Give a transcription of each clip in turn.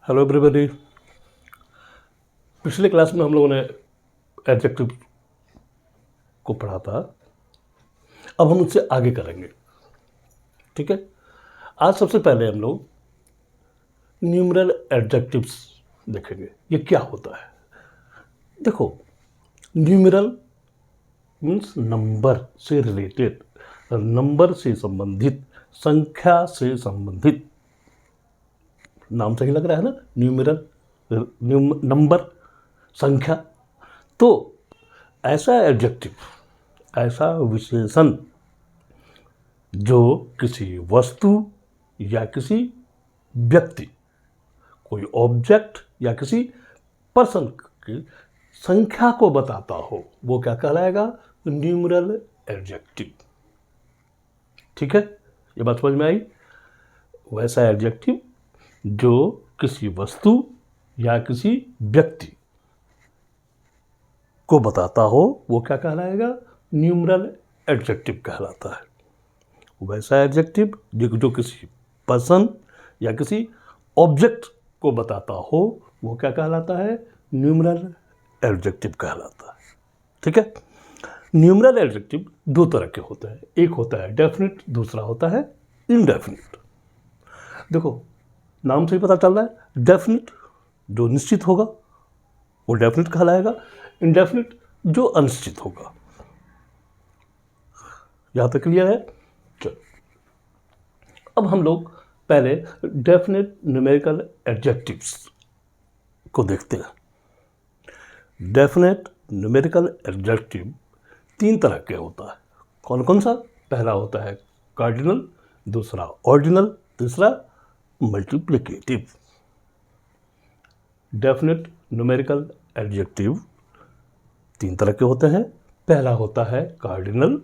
Hello everybody. पिछले class में हम लोगों ने एडजेक्टिव को पढ़ा था। अब हम उससे आगे करेंगे, ठीक है। आज सबसे पहले हम लोग न्यूमरल एडजेक्टिव्स देखेंगे, ये क्या होता है। देखो, न्यूमरल मीन्स नंबर से रिलेटेड, नंबर से संबंधित, संख्या से संबंधित। नाम सही लग रहा है ना, न्यूमरल, नंबर, संख्या। तो ऐसा एडजेक्टिव, ऐसा विशेषण जो किसी वस्तु या किसी व्यक्ति, कोई ऑब्जेक्ट या किसी पर्सन की संख्या को बताता हो, वो क्या कहलाएगा? Numeral adjective. ठीक है, ये बात समझ में आई। वैसा एडजेक्टिव जो किसी वस्तु या किसी व्यक्ति को बताता हो, वो क्या कहलाएगा? न्यूमरल एडजेक्टिव कहलाता है। वैसा एडजेक्टिव जो किसी पर्सन या किसी ऑब्जेक्ट को बताता हो, वो क्या कहलाता है? न्यूमरल एडजेक्टिव कहलाता है। ठीक है। न्यूमरल एडजेक्टिव दो तरह के होते हैं, एक होता है डेफिनिट, दूसरा होता है इनडेफिनिट। देखो, नाम से ही पता चल रहा है, डेफिनिट जो निश्चित होगा वो डेफिनिट कहलाएगा, इनडेफिनिट जो अनिश्चित होगा। यहां तक क्लियर है? चलो, अब हम लोग पहले डेफिनिट न्यूमेरिकल एडजेक्टिव्स को देखते हैं। डेफिनेट न्यूमेरिकल एडजेक्टिव तीन तरह के होता है। कौन कौन सा? पहला होता है कार्डिनल, दूसरा ऑर्डिनल, तीसरा मल्टीप्लिकेटिव। डेफिनेट न्यूमेरिकल एडजेक्टिव तीन तरह के होते हैं। पहला होता है कार्डिनल,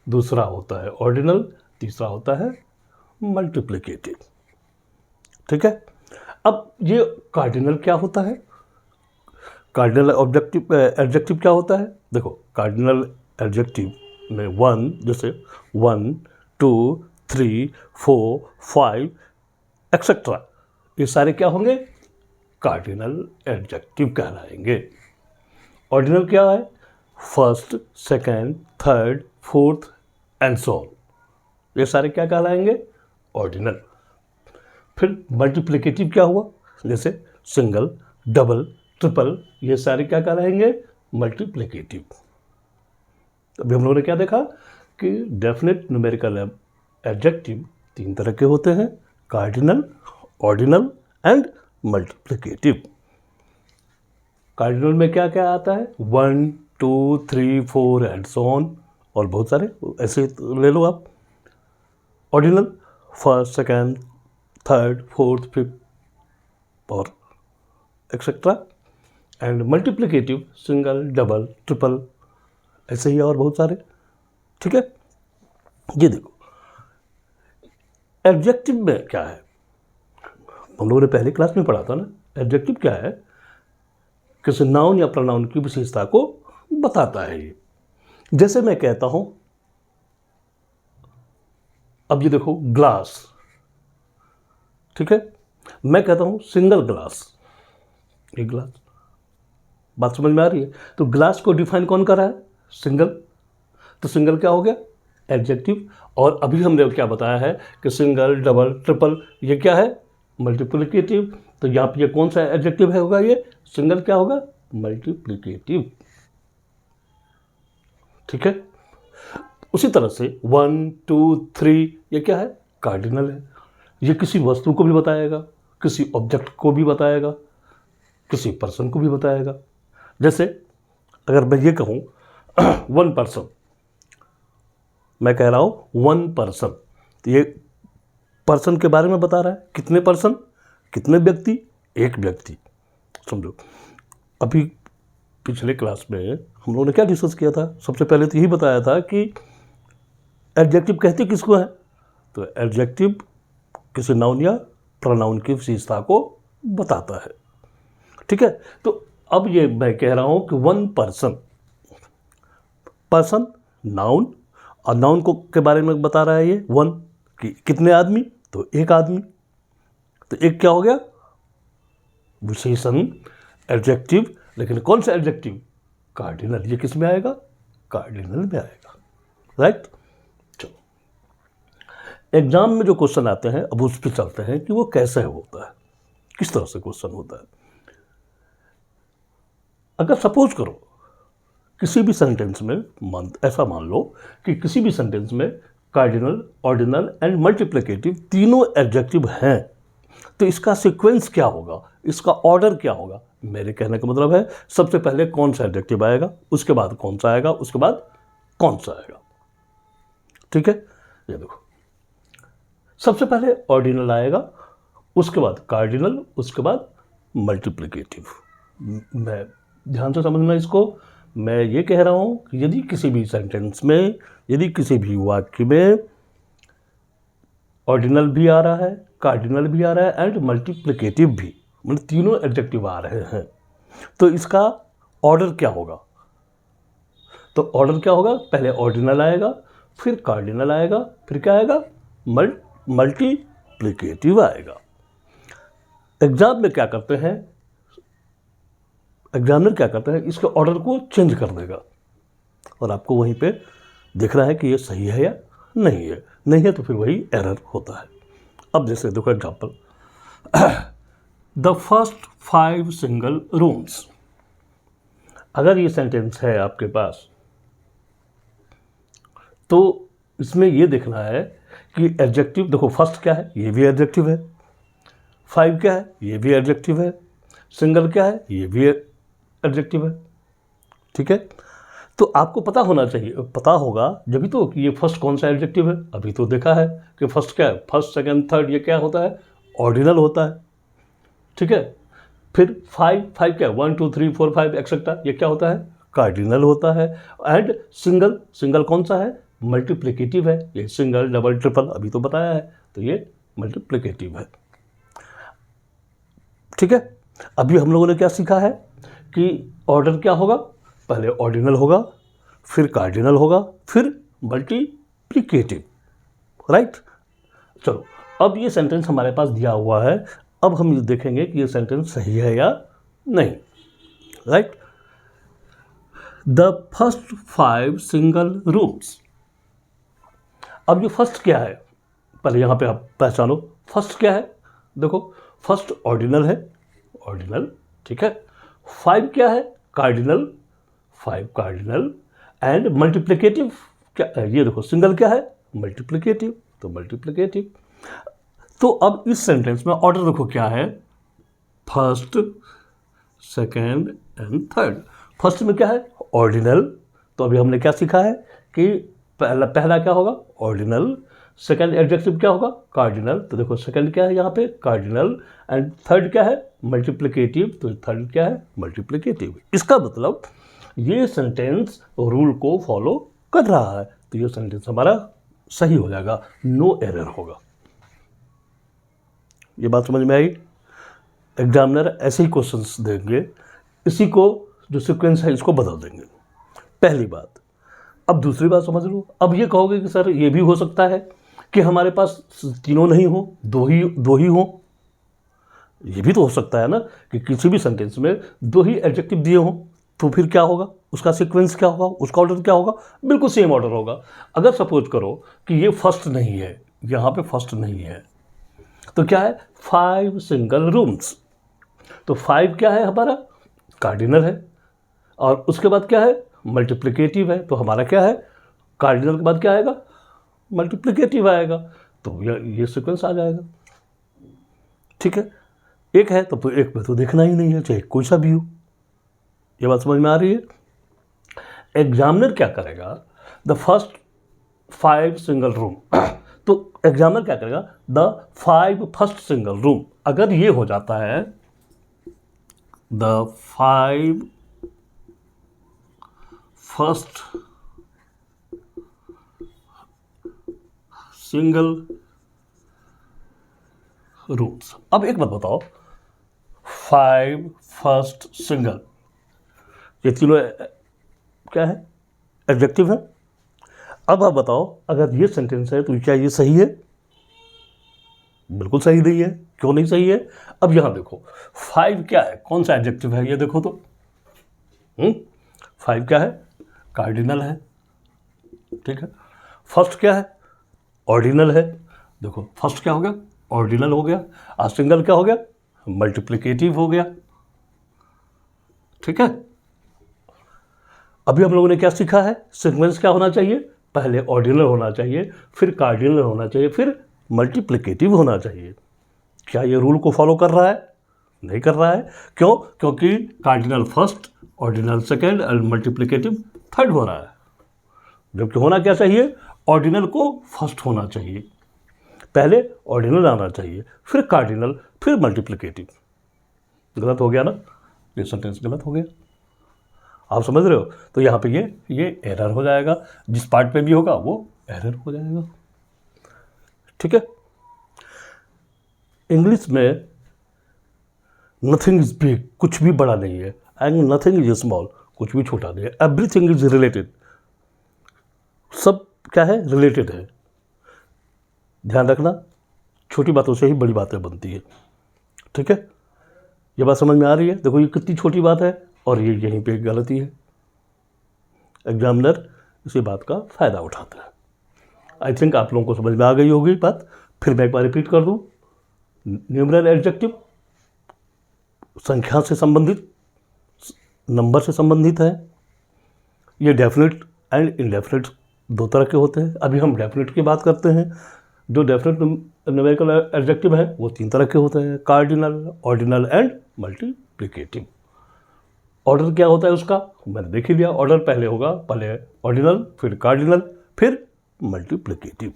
दूसरा होता है ऑर्डिनल, तीसरा होता है मल्टीप्लिकेटिव। ठीक है। अब ये कार्डिनल क्या होता है? कार्डिनल ऑब्जेक्टिव एडजेक्टिव क्या होता है? देखो, कार्डिनल एडजेक्टिव में वन, जैसे 1, 2, 3, 4, 5 एक्सेट्रा, ये सारे क्या होंगे? कार्डिनल एडजेक्टिव कहलाएंगे। ऑर्डिनल क्या है? First, second, third, fourth and so on, ये सारे क्या कहलाएंगे? ऑर्डिनल। फिर मल्टीप्लिकेटिव क्या हुआ? जैसे सिंगल, डबल, ट्रिपल, ये सारे क्या कहलाएंगे? मल्टीप्लिकेटिव। अभी हम लोगों ने क्या देखा कि डेफिनेट न्यूमेरिकल एडजेक्टिव तीन तरह के होते हैं, cardinal, ordinal and multiplicative. Cardinal में क्या क्या आता है? 1, 2, 3, 4 एंड सो ऑन, और बहुत सारे ऐसे ले लो आप। Ordinal first, second, third, fourth, fifth और etcetera. And multiplicative single, double, triple, ऐसे ही और बहुत सारे। ठीक है। ये देखो, एडजेक्टिव में क्या है, हम लोगों ने पहले क्लास में पढ़ा था ना। एडजेक्टिव क्या है? किसी नाउन या प्रोनाउन की विशेषता को बताता है ये। जैसे मैं कहता हूं, अब ये देखो ग्लास, ठीक है। मैं कहता हूं सिंगल ग्लास, एक ग्लास। बात समझ में आ रही है? तो ग्लास को डिफाइन कौन कर रहा है? सिंगल। तो सिंगल क्या हो गया? एडजेक्टिव। और अभी हमने क्या बताया है कि सिंगल, डबल, ट्रिपल, ये क्या है? मल्टीप्लिकेटिव। तो यहाँ पे ये कौन सा एडजेक्टिव है होगा? ये सिंगल क्या होगा? मल्टीप्लिकेटिव। ठीक है। उसी तरह से 1, 2, 3 ये क्या है? कार्डिनल है। ये किसी वस्तु को भी बताएगा, किसी ऑब्जेक्ट को भी बताएगा, किसी पर्सन को भी बताएगा। जैसे अगर मैं ये कहूँ 1 पर्सन, मैं कह रहा हूँ 1 पर्सन, तो ये पर्सन के बारे में बता रहा है। कितने पर्सन? कितने व्यक्ति? एक व्यक्ति। समझो, अभी पिछले क्लास में हम लोगों ने क्या डिस्कस किया था? सबसे पहले तो यही बताया था कि एडजेक्टिव कहते किसको है? तो एडजेक्टिव किसी नाउन या प्रोनाउन की विशेषता को बताता है। ठीक है। तो अब ये मैं कह रहा हूं कि 1 पर्सन, पर्सन नाउन, और नाउन को के बारे में बता रहा है ये 1, कि कितने आदमी? तो एक आदमी। तो एक क्या हो गया? विशेषण, एडजेक्टिव, लेकिन कौन सा एडजेक्टिव? कार्डिनल। ये किस में आएगा? कार्डिनल में आएगा, राइट। चलो, एग्जाम में जो क्वेश्चन आते हैं अब उस पर चलते हैं कि वो कैसे होता है, किस तरह से क्वेश्चन होता है। अगर सपोज करो किसी भी सेंटेंस में ऐसा मान लो कि किसी भी सेंटेंस में कार्डिनल, ऑर्डिनल एंड मल्टीप्लिकेटिव तीनों एडजेक्टिव हैं, तो इसका सीक्वेंस क्या होगा, इसका ऑर्डर क्या होगा? मेरे कहने का मतलब है सबसे पहले कौन सा एडजेक्टिव आएगा, उसके बाद कौन सा आएगा, उसके बाद कौन सा आएगा। ठीक है, ये देखो, सबसे पहले ऑर्डिनल आएगा, उसके बाद कार्डिनल, उसके बाद मल्टीप्लिकेटिव। मैं ध्यान से समझना इसको। मैं ये कह रहा हूं कि यदि किसी भी सेंटेंस में, यदि किसी भी वाक्य में ऑर्डिनल भी आ रहा है, कार्डिनल भी आ रहा है एंड मल्टीप्लिकेटिव भी, मतलब तीनों एडजेक्टिव आ रहे हैं, तो इसका ऑर्डर क्या होगा? तो ऑर्डर क्या होगा? पहले ऑर्डिनल आएगा, फिर कार्डिनल आएगा, फिर क्या आएगा? मल्टीप्लिकेटिव आएगा। एग्जाम में क्या करते हैं, एग्जामिनर क्या करते हैं, इसके ऑर्डर को चेंज कर देगा और आपको वहीं पे दिख रहा है कि ये सही है या नहीं है। नहीं है तो फिर वही एरर होता है। अब जैसे देखो example, the first 5 single rooms. अगर ये सेंटेंस है आपके पास तो इसमें ये देखना है कि एडजेक्टिव, देखो फर्स्ट क्या है, ये भी एडजेक्टिव है, 5 क्या है, ये भी एडजेक्टिव है, सिंगल क्या है, ये भी एडजेक्टिव है। ठीक है, तो आपको पता होना चाहिए, पता होगा जब भी तो कि ये फर्स्ट कौन सा एडजेक्टिव है। अभी तो देखा है कि फर्स्ट क्या है, फर्स्ट सेकंड थर्ड ये क्या होता है, ऑर्डिनल होता है। ठीक है, फिर 5 क्या है, 1 2 3 4 5 एक्सेट्रा, ये क्या होता है, कार्डिनल होता है। एंड सिंगल कौन सा है, मल्टीप्लिकेटिव है, ये सिंगल डबल ट्रिपल अभी तो बताया है, तो ये मल्टीप्लिकेटिव है। ठीक है, अभी हम लोगों ने क्या सीखा है कि ऑर्डर क्या होगा, पहले ऑर्डिनल होगा, फिर कार्डिनल होगा, फिर मल्टीप्लिकेटिव, राइट। चलो, अब ये सेंटेंस हमारे पास दिया हुआ है, अब हम ये देखेंगे कि ये सेंटेंस सही है या नहीं, right. The first 5 single rooms. अब ये फर्स्ट क्या है, पहले यहां पे आप पहचानो फर्स्ट क्या है। देखो, फर्स्ट ऑर्डिनल है, ऑर्डिनल, ठीक है। 5 क्या है, कार्डिनल, 5 कार्डिनल एंड मल्टीप्लिकेटिव क्या है, ये देखो सिंगल क्या है, मल्टीप्लिकेटिव, तो मल्टीप्लिकेटिव। तो अब इस सेंटेंस में ऑर्डर देखो क्या है, first second and third. First में क्या है, ऑर्डिनल, तो अभी हमने क्या सीखा है कि पहला क्या होगा, ऑर्डिनल, सेकेंड एडजेक्टिव क्या होगा, कार्डिनल, तो देखो सेकेंड क्या है यहाँ पे, कार्डिनल, एंड थर्ड क्या है, मल्टीप्लिकेटिव, तो थर्ड क्या है, मल्टीप्लिकेटिव। इसका मतलब ये सेंटेंस रूल को फॉलो कर रहा है, तो ये सेंटेंस हमारा सही हो जाएगा, नो एरर होगा। ये बात समझ में आई। एग्जामिनर ऐसे ही क्वेश्चंस देंगे, इसी को जो सीक्वेंस है इसको बदल देंगे, पहली बात। अब दूसरी बात समझ लो, अब ये कहोगे कि सर ये भी हो सकता है कि हमारे पास तीनों नहीं हो, दो ही हो। ये भी तो हो सकता है ना कि किसी भी सेंटेंस में 2 ही एडजेक्टिव दिए हों, तो फिर क्या होगा, उसका सीक्वेंस क्या होगा, उसका ऑर्डर क्या होगा, बिल्कुल सेम ऑर्डर होगा। अगर सपोज करो कि ये फर्स्ट नहीं है, यहाँ पे फर्स्ट नहीं है, तो क्या है, 5 सिंगल रूम्स, तो 5 क्या है हमारा, कार्डिनल है, और उसके बाद क्या है, मल्टीप्लिकेटिव है, तो हमारा क्या है, कार्डिनल के बाद क्या आएगा, मल्टीप्लिकेटिव आएगा, तो ये सीक्वेंस आ जाएगा। ठीक है, एक है तब तो एक में तो देखना ही नहीं है, चाहे कोई सा भी हो। ये बात समझ में आ रही है। एग्जामिनर क्या करेगा, द फर्स्ट 5 सिंगल रूम, तो एग्जामिनर क्या करेगा, द 5 फर्स्ट सिंगल रूम। अगर ये हो जाता है द 5 फर्स्ट सिंगल रूम्स। अब एक बात बताओ, 5 फर्स्ट सिंगल, ये तीनों क्या है, एडजेक्टिव है। अब आप बताओ, अगर ये सेंटेंस है तो क्या ये सही है, बिल्कुल सही नहीं है। क्यों नहीं सही है? अब यहां देखो 5 क्या है, कौन सा एडजेक्टिव है ये देखो तो। 5 क्या है? कार्डिनल है। ठीक है। फर्स्ट क्या है? ऑर्डिनल है। देखो फर्स्ट क्या हो गया? ऑर्डिनल हो गया। आज सिंगल क्या हो गया? मल्टीप्लिकेटिव हो गया। ठीक है। अभी हम लोगों ने क्या सीखा है? सीक्वेंस क्या होना चाहिए? पहले ऑर्डिनल होना चाहिए, फिर कार्डिनल होना चाहिए, फिर मल्टीप्लिकेटिव होना चाहिए। क्या ये रूल को फॉलो कर रहा है? नहीं कर रहा है। क्यों? क्योंकि कार्डिनल फर्स्ट, ऑर्डिनल सेकेंड और मल्टीप्लिकेटिव थर्ड हो रहा है। जबकि होना क्या चाहिए? ऑर्डिनल को फर्स्ट होना चाहिए, पहले ऑर्डिनल आना चाहिए, फिर कार्डिनल, फिर मल्टीप्लिकेटिव। गलत हो गया ना? ये सेंटेंस गलत हो गया। आप समझ रहे हो? तो यहाँ पे ये एरर हो जाएगा। जिस पार्ट पे भी होगा वो एरर हो जाएगा। ठीक है। इंग्लिश में नथिंग इज बिग, कुछ भी बड़ा नहीं है, एंड नथिंग इज स्मॉल, कुछ भी छोटा नहीं है। एवरीथिंग इज रिलेटेड, सब क्या है? रिलेटेड है। ध्यान रखना, छोटी बातों से ही बड़ी बातें बनती है। ठीक है। ये बात समझ में आ रही है? देखो ये कितनी छोटी बात है और ये यहीं पे गलती है। एग्जामिनर इसी बात का फायदा उठाता है। आई थिंक आप लोगों को समझ में आ गई होगी बात। फिर मैं एक बार रिपीट कर दूं। न्यूमरल एडजेक्टिव संख्या से संबंधित, नंबर से संबंधित है। ये डेफिनेट एंड इनडेफिनेट दो तरह के होते हैं। अभी हम डेफिनेट की बात करते हैं। जो डेफिनेट न्यूमेरिकल एडजेक्टिव है वो 3 तरह के होते हैं, cardinal, ordinal and multiplicative. Order क्या होता है उसका? मैंने देख ही लिया। ऑर्डर पहले होगा, पहले ऑर्डिनल, फिर कार्डिनल, फिर मल्टीप्लिकेटिव।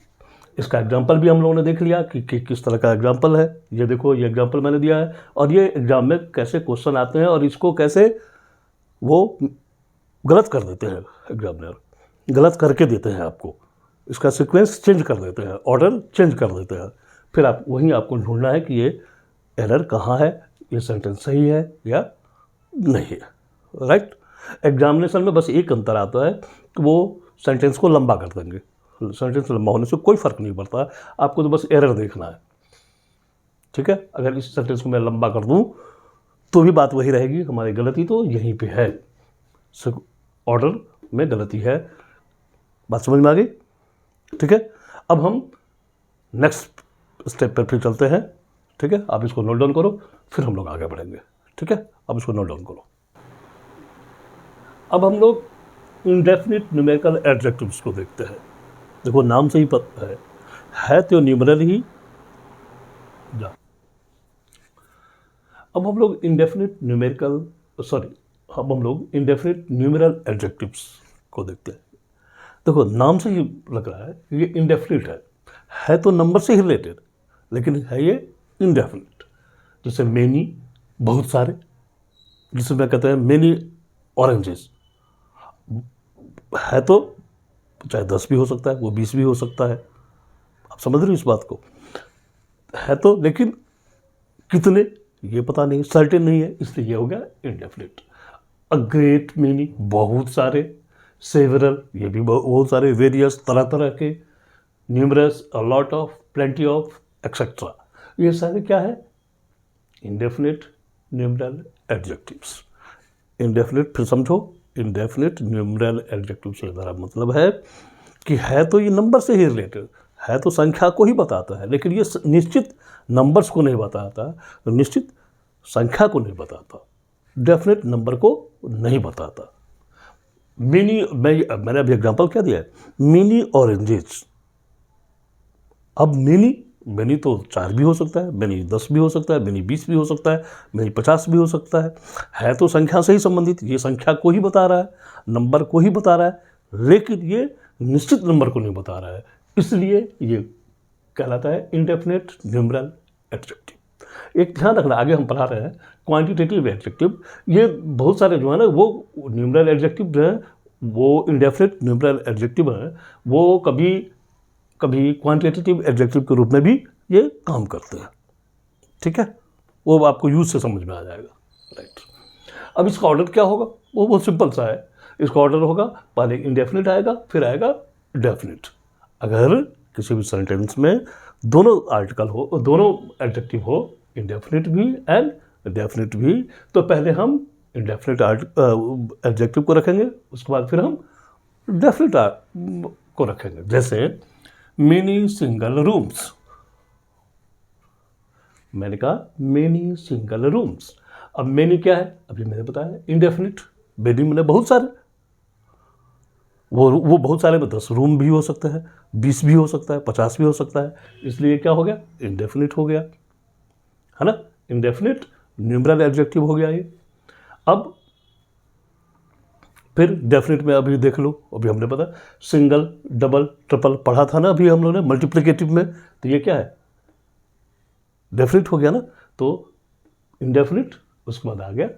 इसका एग्जाम्पल भी हम लोगों ने देख लिया कि किस तरह का एग्जाम्पल है। ये देखो, ये एग्जाम्पल मैंने दिया है और ये एग्जाम में कैसे क्वेश्चन आते हैं और इसको कैसे वो गलत कर देते हैं। एग्जामिनर गलत करके देते हैं आपको, इसका सीक्वेंस चेंज कर देते हैं, ऑर्डर चेंज कर देते हैं। फिर आप वहीं आपको ढूंढना है कि ये एरर कहाँ है, ये सेंटेंस सही है या नहीं है। राइट। एग्जामिनेशन में बस एक अंतर आता है कि वो सेंटेंस को लंबा कर देंगे। सेंटेंस लंबा होने से कोई फ़र्क नहीं पड़ता, आपको तो बस एरर देखना है। ठीक है। अगर इस सेंटेंस को मैं लंबा कर दूं तो भी बात वही रहेगी, हमारी गलती तो यहीं पे है, ऑर्डर में गलती है। बात समझ में आ गई? ठीक है। अब हम नेक्स्ट स्टेप पर फिर चलते हैं। ठीक है। आप इसको नोट डाउन करो, फिर हम लोग आगे बढ़ेंगे। ठीक है। अब इसको नोट डाउन करो। अब हम लोग इंडेफिनिट न्यूमेरिकल एडजेक्टिव्स को देखते हैं। देखो नाम से ही पता है तो न्यूमरल ही जा। अब हम लोग इंडेफिनिट न्यूमेरल एडजेक्टिव्स को देखते हैं। देखो नाम से ही लग रहा है ये इंडेफिनिट है तो नंबर से ही रिलेटेड, लेकिन है ये इंडेफिनिट। जैसे मेनी, बहुत सारे, जिसे मैं कहते हैं मेनी ऑरेंजेस, है तो चाहे 10 भी हो सकता है, वो 20 भी हो सकता है। आप समझ रहे हो इस बात को? है तो, लेकिन कितने ये पता नहीं, सर्टेन नहीं है, इसलिए ये हो गया इंडेफिनिट। अ ग्रेट मेनी, बहुत सारे, सेवरल, ये भी बहुत सारे, वेरियस, तरह तरह के, numerous, a lot of, plenty of, etcetera, ये सारे क्या है? Indefinite numeral adjectives. इंडेफिनिट फिर समझो, इंडेफिनिट न्यूमरल एडजेक्टिव से हमारा मतलब है कि है तो ये नंबर से ही रिलेटेड है, तो संख्या को ही बताता है, लेकिन ये निश्चित नंबर्स को नहीं बताता, निश्चित संख्या को नहीं बताता, डेफिनेट नंबर को नहीं बताता। मैंने अभी एग्जांपल क्या दिया है? Mini oranges. अब मिनी तो 4 भी हो सकता है, मिनी 10 भी हो सकता है, मिनी 20 भी हो सकता है, मिनी 50 भी हो सकता है तो संख्या से ही संबंधित, ये संख्या को ही बता रहा है, नंबर को ही बता रहा है, लेकिन ये निश्चित नंबर को नहीं बता रहा है, इसलिए ये कहलाता है इंडेफिनिट न्यूमरल एडजेक्टिव। एक ध्यान रखना, आगे हम पढ़ा रहे हैं क्वांटिटेटिव एडजेक्टिव। ये बहुत सारे जो है ना वो न्यूमरल एडजेक्टिव जो है, वो इंडेफिनिट न्यूमरल एडजेक्टिव है, वो कभी क्वांटिटेटिव एडजेक्टिव के रूप में भी ये काम करते हैं। ठीक है। वो आपको यूज से समझ में आ जाएगा। राइट। अब इसका ऑर्डर क्या होगा? वो बहुत सिंपल सा है। इसका ऑर्डर होगा, पहले इंडेफिनिट आएगा, फिर आएगा डेफिनिट। अगर किसी भी सेंटेंस में दोनों आर्टिकल हो, दोनों एडजेक्टिव हो, इंडेफिनिट भी एंड डेफिनिट भी, तो पहले हम इंडेफिनिट एडजेक्टिव को रखेंगे, उसके बाद फिर हम डेफिनिट को रखेंगे। जैसे मेनी सिंगल रूम्स, मैंने कहा मेनी सिंगल रूम्स। अब मेनी क्या है, अभी मैंने बताया इंडेफिनिट। मेनी मैंने बहुत सारे, वो बहुत सारे में 10 रूम भी हो सकते हैं, 20 भी हो सकता है, 50 भी हो सकता है, इसलिए क्या हो गया, इंडेफिनिट हो गया, है ना। इंडेफिनिट न्यूमरल एडजेक्टिव हो गया ये। अब फिर डेफिनेट में अभी देख लो, अभी हमने पता सिंगल डबल ट्रिपल पढ़ा था ना अभी हम लोगों ने मल्टीप्लिकेटिव में, तो ये क्या है, डेफिनेट हो गया ना। तो इंडेफिनिट, उसके बाद आ गया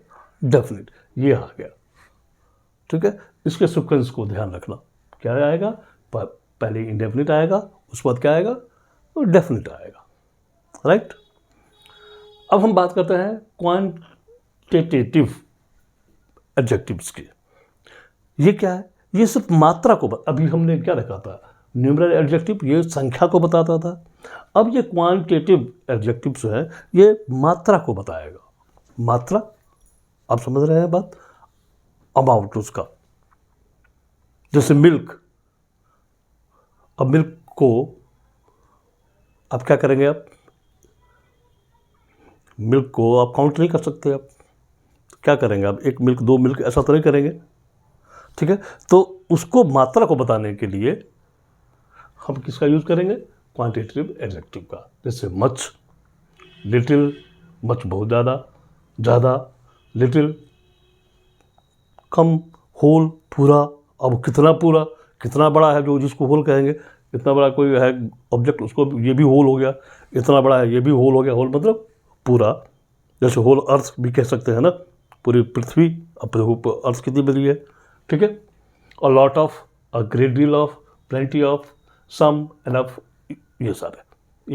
डेफिनेट, ये आ गया, ठीक है। इसके सीक्वेंस को ध्यान रखना, क्या आएगा, पहले इंडेफिनिट आएगा, उसके बाद क्या आएगा, तो डेफिनेट आएगा, राइट। अब हम बात करते हैं क्वांटिटेटिव एडजेक्टिव्स की। ये क्या है, ये सिर्फ मात्रा को अभी हमने क्या रखा था, न्यूमरल एडजेक्टिव ये संख्या को बताता था। अब ये क्वांटिटेटिव एडजेक्टिव जो है ये मात्रा को बताएगा। मात्रा, आप समझ रहे हैं बात, अमाउंट उसका। जैसे मिल्क, अब मिल्क को आप क्या करेंगे, आप मिल्क को आप काउंट नहीं कर सकते, आप क्या करेंगे, आप एक मिल्क, 2 मिल्क, ऐसा तो नहीं करेंगे, ठीक है। तो उसको मात्रा को बताने के लिए हम किसका यूज करेंगे, क्वांटिटेटिव एडजेक्टिव का। जैसे मच, लिटिल, मच बहुत ज़्यादा, ज़्यादा, लिटिल कम, होल पूरा। अब कितना पूरा, कितना बड़ा है, जो जिसको होल कहेंगे, इतना बड़ा कोई है ऑब्जेक्ट, उसको ये भी होल हो गया, इतना बड़ा है ये भी होल हो गया। होल मतलब पूरा, जैसे होल अर्थ भी कह सकते हैं ना, पूरी पृथ्वी। अब अर्थ कितनी बड़ी है, ठीक है। A lot of, a great deal of, plenty of, some, enough, ये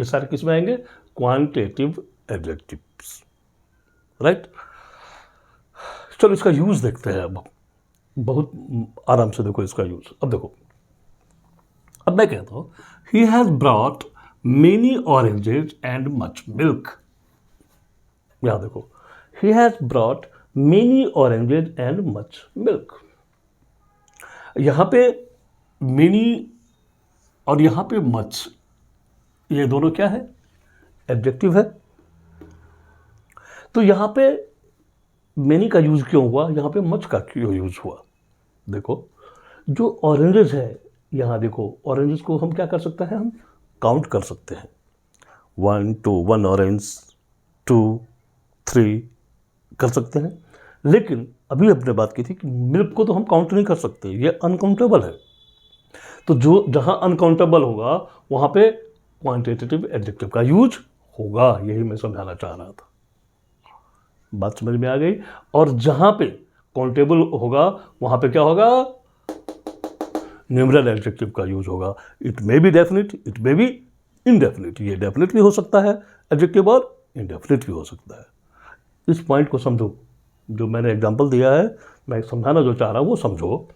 सारे किस में आएंगे, क्वांटिटेटिव एडजेक्टिव्स, राइट। चलो इसका यूज देखते हैं अब, बहुत आराम से देखो इसका यूज। अब देखो, अब मैं कहता हूं he has brought many oranges and much milk. यहां देखो, he has brought many oranges and much milk. यहां पे मेनी और यहां पे मच, ये दोनों क्या है, एडजेक्टिव है। तो यहां पे मेनी का यूज क्यों हुआ, यहां पे मच का क्यों यूज हुआ। देखो, जो ऑरेंजेस है, यहां देखो ऑरेंजेस को हम क्या कर सकते हैं, हम काउंट कर सकते हैं, 1 2 1 ऑरेंज, 2 3 कर सकते हैं। लेकिन अभी हमने बात की थी कि मिल्क को तो हम काउंट नहीं कर सकते, ये अनकाउंटेबल है। तो जो जहां अनकाउंटेबल होगा वहां पे क्वांटिटेटिव एडजेक्टिव का यूज होगा, यही मैं समझाना चाह रहा था। बात समझ में आ गई। और जहां पे काउंटेबल होगा वहां पे क्या होगा, न्यूमरल एडजेक्टिव का यूज होगा। It may be definite, it may be indefinite. ये डेफिनिट भी हो सकता है एडजेक्टिव और इनडेफिनिट भी हो सकता है। इस पॉइंट को समझो, जो मैंने एग्जांपल दिया है, मैं समझाना जो चाह रहा हूं वो समझो।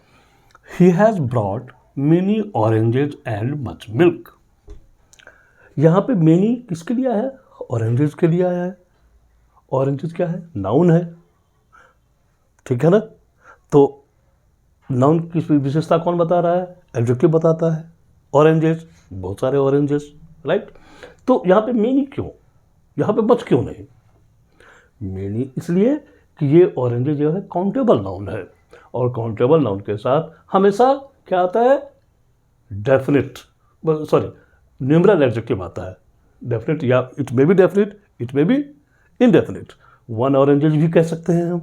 He has brought many oranges and much milk. यहां पे मेनी किसके लिए आया है, ऑरेंजेस के लिए आया है। ऑरेंजेस क्या है, नाउन है, ठीक है ना। तो नाउन की विशेषता कौन बता रहा है, एडजेक्टिव बताता है। ऑरेंजेस, बहुत सारे ऑरेंजेस, राइट। तो यहां पे मेनी क्यों, यहां पे मच क्यों नहीं, मेनी इसलिए कि ये ऑरेंजेस जो है काउंटेबल नाउन है, और काउंटेबल नाउन के साथ हमेशा क्या आता है, डेफिनिट, सॉरी न्यूमरल एडजेक्टिव आता है। डेफिनिट, या it may be definite, it may be indefinite. 1 oranges भी कह सकते हैं हम,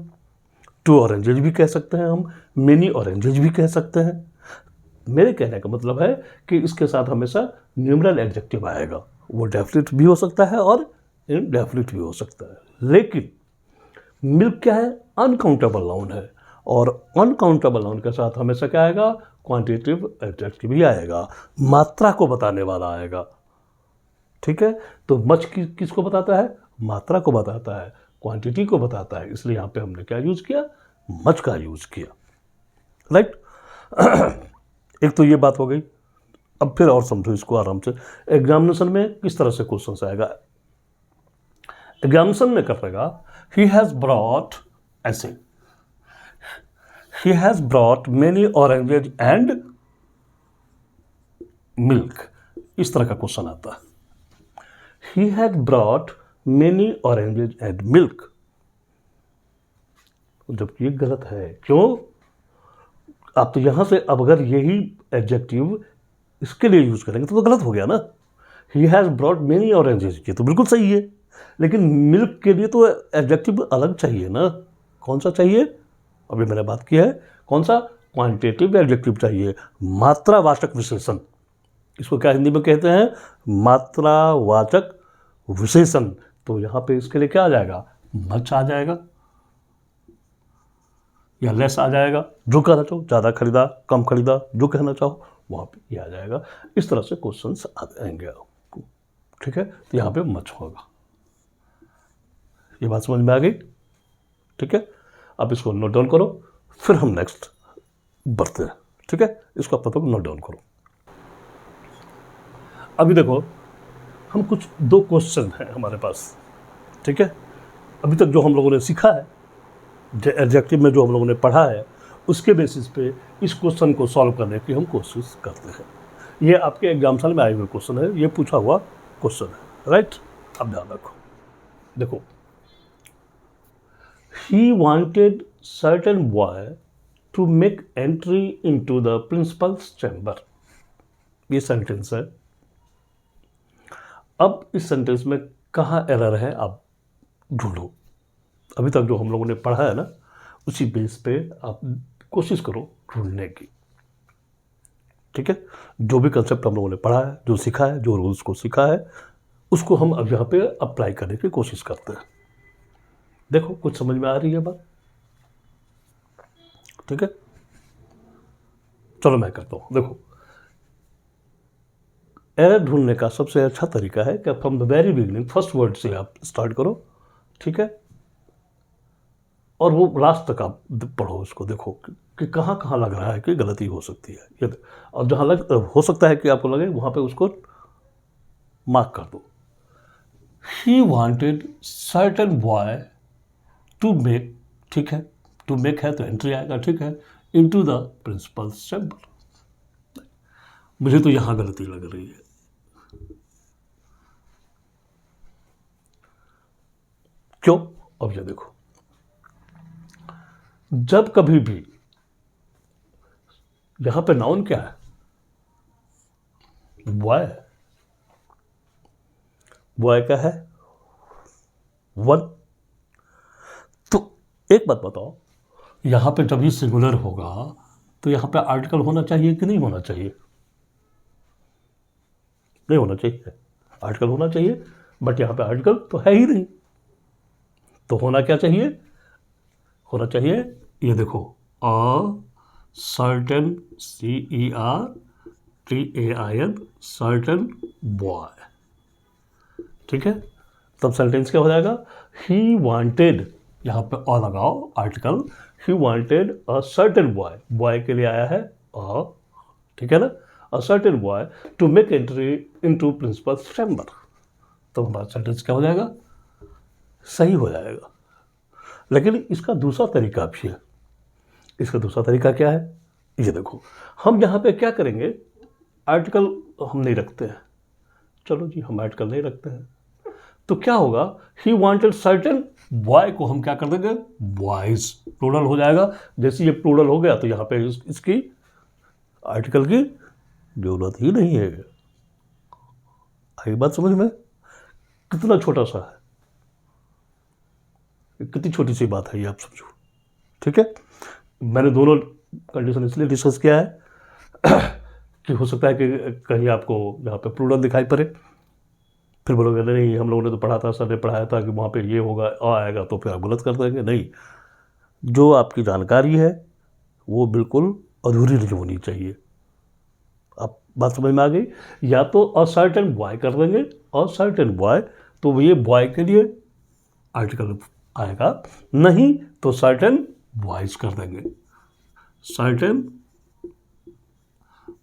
2 ऑरेंजेस भी कह सकते हैं हम, मेनी ऑरेंजेस भी कह सकते हैं। मेरे कहने का मतलब है कि इसके साथ हमेशा न्यूमरल एडजेक्टिव आएगा। वो डेफिनिट भी हो सकता है और इनडेफिनिट भी हो सकता है। लेकिन मिल्क क्या है, अनकाउंटेबल नाउन है, और अनकाउंटेबल नाउन के साथ हमेशा क्या आएगा, क्वांटिटेटिव एडजेक्टिव भी आएगा, मात्रा को बताने वाला आएगा, ठीक है। तो मच किसको बताता है, मात्रा को बताता है, क्वांटिटी को बताता है, इसलिए यहां पे हमने क्या यूज किया, मच का यूज किया, राइट। एक तो ये बात हो गई अब फिर और समझो इसको आराम से। एग्जामिनेशन में किस तरह से क्वेश्चन आएगा, एग्जामिनेशन में करेगा ही हैज ब्रॉट, ऐसे he has brought many oranges and milk, इस तरह का क्वेश्चन आता है। He has brought many oranges and milk, जबकि ये गलत है। क्यों? आप तो यहां से अब अगर यही एडजेक्टिव इसके लिए यूज करेंगे तो गलत हो गया ना। He has brought many oranges, ये तो बिल्कुल सही है, लेकिन मिल्क के लिए तो एडजेक्टिव अलग चाहिए ना। कौन सा चाहिए? अभी मैंने बात की है, कौन सा? क्वांटिटेटिव एडजेक्टिव चाहिए, मात्रावाचक विशेषण। इसको क्या हिंदी में कहते हैं? मात्रावाचक विशेषण। तो यहां पे इसके लिए क्या आ जाएगा? मच आ जाएगा या लेस आ जाएगा, जो कहना चाहो, ज़्यादा खरीदा, कम खरीदा, जो कहना चाहो वहाँ पे ये आ जाएगा। इस तरह से क्वेश्चंस आ जाएंगे आपको, ठीक है। तो यहाँ पे मच होगा। ये बात समझ में आ गई? ठीक है, अब इसको नोट डाउन करो, फिर हम नेक्स्ट बढ़ते हैं, ठीक है। इसको अब तक नोट डाउन करो। अभी देखो, हम कुछ 2 क्वेश्चन हैं हमारे पास, ठीक है। अभी तक जो हम लोगों ने सीखा है, एडजेक्टिव में जो हम लोगों ने पढ़ा है, उसके बेसिस पे इस क्वेश्चन को सॉल्व करने की हम कोशिश करते हैं। ये आपके एग्जाम्पल में आए हुए क्वेश्चन है, ये पूछा हुआ क्वेश्चन है, राइट। अब ध्यान रखो, देखो, he wanted certain boy to make entry into the principal's chamber, ये सेंटेंस है। अब इस सेंटेंस में कहाँ एरर है आप ढूंढो। अभी तक जो हम लोगों ने पढ़ा है ना, उसी बेस पे आप कोशिश करो ढूंढने की, ठीक है। जो भी कंसेप्ट हम लोगों ने पढ़ा है, जो सीखा है, जो रूल्स को सीखा है, उसको हम अब यहाँ पे अप्लाई करने की कोशिश करते हैं। देखो, कुछ समझ में आ रही है बात? ठीक है, चलो मैं करता हूँ। देखो, एरर ढूंढने का सबसे अच्छा तरीका है कि from the very beginning first word से आप स्टार्ट करो, ठीक है, और वो लास्ट तक आप पढ़ो उसको, देखो कि कहाँ कहाँ लग रहा है कि गलती हो सकती है, और जहाँ हो सकता है कि आपको लगे वहाँ पे उसको मार्क कर दो। He wanted certain boy to make, ठीक है, टू मेक है तो एंट्री आएगा, ठीक है, इनटू द प्रिंसिपल्स चैम्बर। मुझे तो यहाँ गलती लग रही है। क्यों? अब ये देखो, जब कभी भी यहां पे नाउन क्या है? बॉय। बॉय क्या है? वन। तो एक बात बताओ, यहां पे जब ही सिंगुलर होगा तो यहां पे आर्टिकल होना चाहिए कि नहीं होना चाहिए? नहीं होना चाहिए, आर्टिकल होना चाहिए, बट यहां पे आर्टिकल तो है ही नहीं। तो होना क्या चाहिए? होना चाहिए, ये देखो, a certain, CERTAIN, certain boy, ठीक है। तब सेंटेंस क्या हो जाएगा? ही वांटेड, यहां पे अ लगाओ article, he wanted a certain boy, boy के लिए आया है अ, ठीक है ना, a certain boy to make entry into principal's chamber. तो हमारा सेंटेंस क्या हो जाएगा? सही हो जाएगा। लेकिन इसका दूसरा तरीका भी है। इसका दूसरा तरीका क्या है? ये देखो, हम यहाँ पे क्या करेंगे, आर्टिकल हम नहीं रखते हैं, चलो जी हम आर्टिकल नहीं रखते हैं, तो क्या होगा? ही वांटेड सर्टेन बॉय को हम क्या कर देंगे? बॉयज, प्लूरल हो जाएगा। जैसे ये प्लूरल हो गया तो यहाँ पे इसकी आर्टिकल की जरूरत ही नहीं है। आई बात समझ में? कितना छोटा सा है, कितनी छोटी सी बात है ये, आप समझो, ठीक है। मैंने दोनों कंडीशन इसलिए डिस्कस किया है कि हो सकता है कि कहीं आपको यहाँ पे प्लूरल दिखाई पड़े, फिर बोलोगे नहीं हम लोगों ने तो पढ़ा था, सर ने पढ़ाया था कि वहाँ पे ये होगा, आएगा, तो फिर आप गलत कर देंगे। नहीं, जो आपकी जानकारी है वो बिल्कुल अधूरी नहीं होनी चाहिए। आप बात समझ में आ गई? या तो अ सर्टेन बॉय कर देंगे, अ सर्टेन बॉय, तो ये बॉय के लिए आर्टिकल आएगा, नहीं तो सर्टेन बॉयज कर देंगे, सर्टेन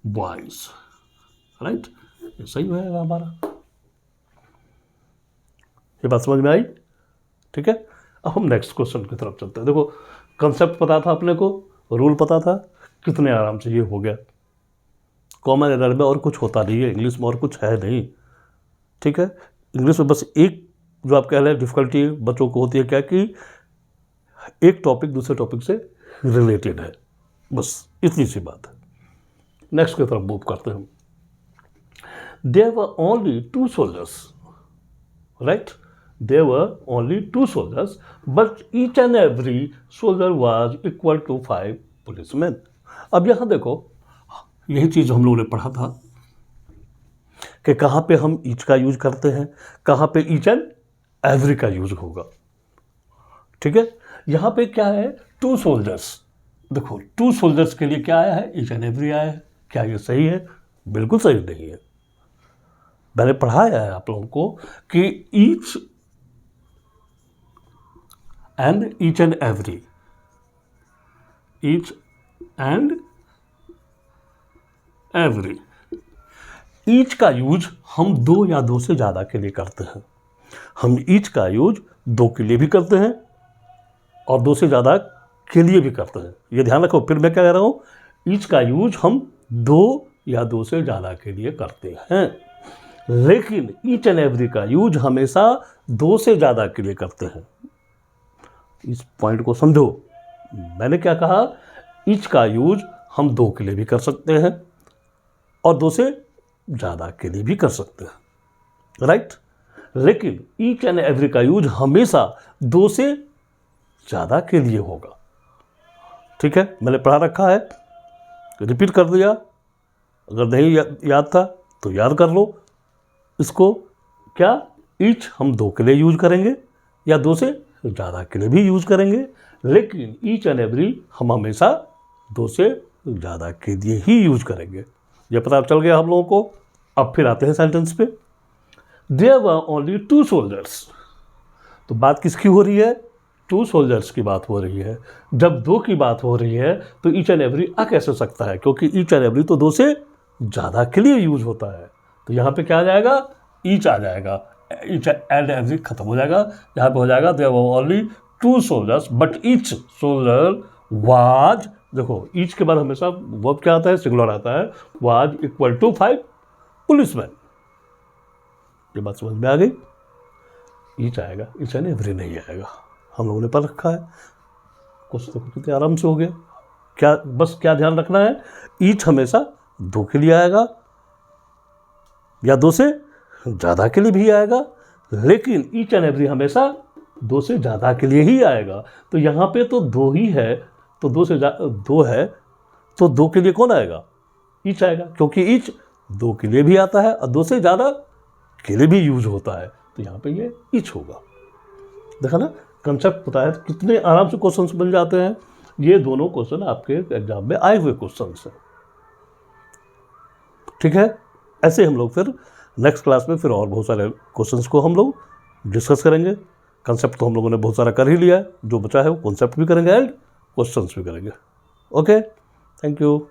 बॉयज, राइट, ये सही होगा हमारा। ये बात समझ में आई? ठीक है, अब हम नेक्स्ट क्वेश्चन की तरफ चलते हैं। देखो, कंसेप्ट पता था अपने को, रूल पता था, कितने आराम से ये हो गया। कॉमन एरर में और कुछ होता नहीं है, इंग्लिश में और कुछ है नहीं। ठीक है, इंग्लिश में बस एक जो आप कह रहे हैं डिफिकल्टी बच्चों को होती है क्या, कि एक टॉपिक दूसरे टॉपिक से रिलेटेड है, बस इतनी सी बात है। नेक्स्ट की तरफ मूव करते हैं। There were only 2 soldiers, right, there were only 2 soldiers, but each and every soldier was equal to 5 policemen. अब यहाँ देखो, यही चीज़ हम लोगों ने पढ़ा था कि कहाँ पे हम each का यूज करते हैं, कहाँ पे each and every का यूज होगा। ठीक है, यहाँ पे क्या है, 2 soldiers। देखो, 2 soldiers के लिए क्या आया है, each and every आया है। क्या ये सही है? बिल्कुल सही नहीं है। मैंने पढ़ाया है आप लोगों को कि each and each and every, each and every, each का यूज हम 2 या 2 से ज़्यादा के लिए करते हैं। हम each का यूज 2 के लिए भी करते हैं और 2 से ज़्यादा के लिए भी करते हैं। ये ध्यान रखो, फिर मैं क्या कह रहा हूँ, each का यूज हम 2 या 2 से ज़्यादा के लिए करते हैं, लेकिन each and every का यूज हमेशा 2 से ज़्यादा के लिए करते हैं। इस पॉइंट को समझो, मैंने क्या कहा, each का यूज हम 2 के लिए भी कर सकते हैं और 2 से ज़्यादा के लिए भी कर सकते हैं, राइट, लेकिन each and every का यूज हमेशा 2 से ज़्यादा के लिए होगा। ठीक है, मैंने पढ़ा रखा है, रिपीट कर दिया, अगर नहीं याद था तो याद कर लो इसको। क्या, each हम 2 के लिए यूज करेंगे या 2 से ज़्यादा के लिए भी यूज करेंगे, लेकिन each and every हम हमेशा 2 से ज़्यादा के लिए ही यूज करेंगे। ये पता चल गया हम लोगों को। अब फिर आते हैं सेंटेंस पे। There were only 2 soldiers। तो बात किसकी हो रही है, 2 soldiers की बात हो रही है। जब 2 की बात हो रही है तो each and every आ कैसे सकता है, क्योंकि each and every तो 2 से ज़्यादा के लिए यूज होता है। तो यहाँ पे क्या आ जाएगा, each आ जाएगा, each and every खत्म हो जाएगा। यहाँ पे हो जाएगा there were only 2 soldiers but each soldier was, देखो each के बाद हमेशा वर्ब क्या आता है, सिंगुलर आता है, was equal to 5 policemen। ये बात समझ में आ गई? each आएगा, each and every नहीं आएगा, हम लोगों ने पढ़ रखा है। कुछ तो कितने आराम से हो गया। क्या, बस क्या ध्यान रखना है, each हमेशा 2 के लिए आएगा या 2 से ज़्यादा के लिए भी आएगा, लेकिन each and every हमेशा 2 से ज़्यादा के लिए ही आएगा। तो यहाँ पे तो 2 ही है, तो 2 से 2 है तो 2 के लिए कौन आएगा, each आएगा, क्योंकि each 2 के लिए भी आता है और 2 से ज़्यादा के लिए भी यूज होता है। तो यहाँ पे ये each होगा। देखा ना, कंसेप्ट पता है, कितने आराम से क्वेश्चंस बन जाते हैं। ये दोनों क्वेश्चन आपके एग्जाम में आए हुए क्वेश्चंस हैं। ठीक है, ऐसे हम लोग फिर नेक्स्ट क्लास में फिर और बहुत सारे क्वेश्चंस को हम लोग डिस्कस करेंगे। कंसेप्ट तो हम लोगों ने बहुत सारा कर ही लिया है, जो बचा है वो कॉन्सेप्ट भी करेंगे एंड क्वेश्चंस भी करेंगे। Okay, thank you.